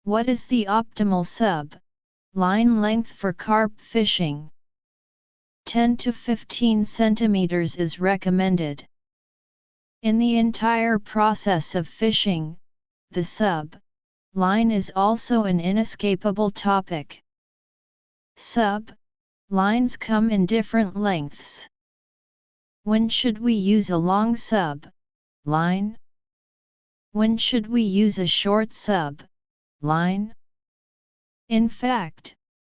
What is the optimal line length for carp fishing? 10 to 15 centimeters is recommended. In the entire process of fishing, the line is also an inescapable topic. Lines come in different lengths. When should we use a long line? When should we use a short line? In fact,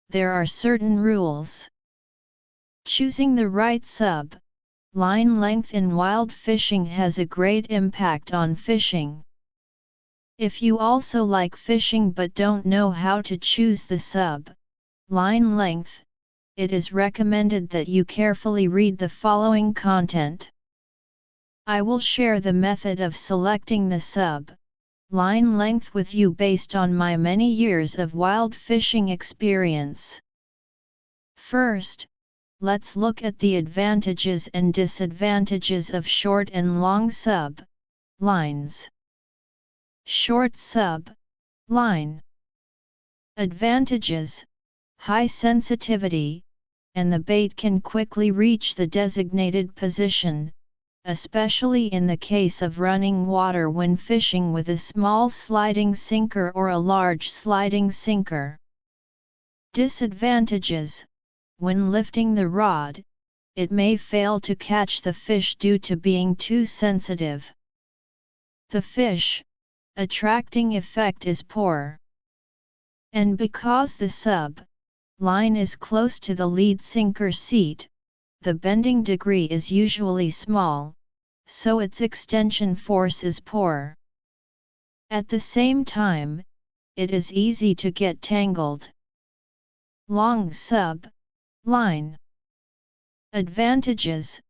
there are certain rules. Choosing the right line length in wild fishing has a great impact on fishing. If you also like fishing but don't know how to choose the line length, it is recommended that you carefully read the following content. I will share the method of selecting the line length with you based on my many years of wild fishing experience. First, let's look at the advantages and disadvantages of short and long lines. Short line. Advantages: high sensitivity, and the bait can quickly reach the designated position, especially in the case of running water when fishing with a small sliding sinker or a large sliding sinker. Disadvantages: when lifting the rod, it may fail to catch the fish due to being too sensitive. The fish attracting effect is poor. And because the line is close to the lead sinker seat, the bending degree is usually small, so its extension force is poor. At the same time, it is easy to get tangled. Long line. Advantages: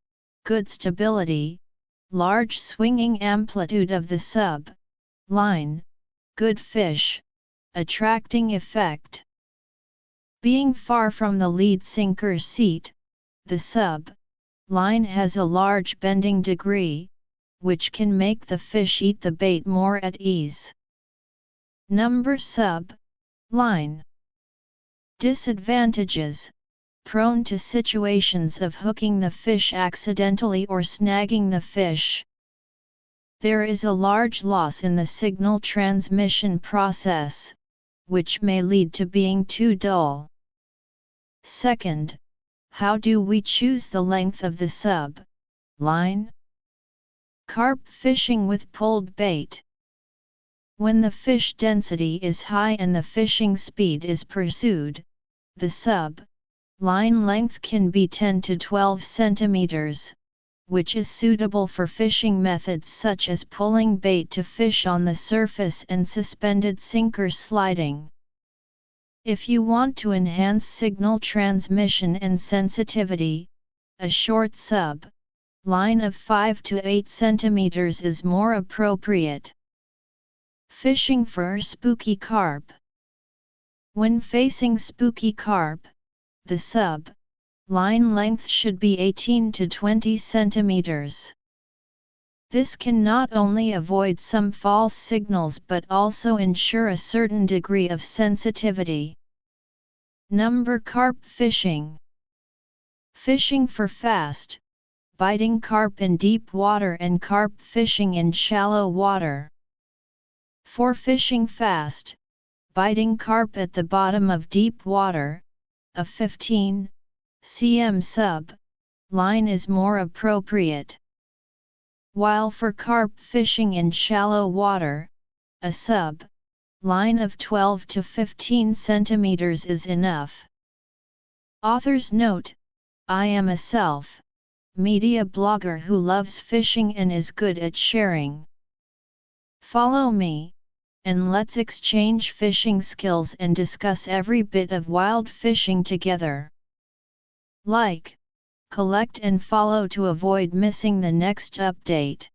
good stability, large swinging amplitude of the line, good fish attracting effect. Being far from the lead sinker seat, the line has a large bending degree, which can make the fish eat the bait more at ease. Number line. Disadvantages: prone to situations of hooking the fish accidentally or snagging the fish. There is a large loss in the signal transmission process, which may lead to being too dull. Second, how do we choose the length of the line? Carp fishing with pulled bait. When the fish density is high and the fishing speed is pursued, the line length can be 10 to 12 centimeters, which is suitable for fishing methods such as pulling bait to fish on the surface and suspended sinker sliding. If you want to enhance signal transmission and sensitivity, a short line of 5 to 8 centimeters is more appropriate. Fishing for spooky carp. When facing spooky carp, the line length should be 18 to 20 centimeters. This can not only avoid some false signals but also ensure a certain degree of sensitivity. Number carp fishing. Fishing for fast, biting carp in deep water and carp fishing in shallow water. For fishing fast, biting carp at the bottom of deep water, a 15 cm line is more appropriate. While for carp fishing in shallow water, a line of 12 to 15 centimeters is enough. Author's note: I am a self-media blogger who loves fishing and is good at sharing. Follow me, and let's exchange fishing skills and discuss every bit of wild fishing together. Like, collect and follow to avoid missing the next update.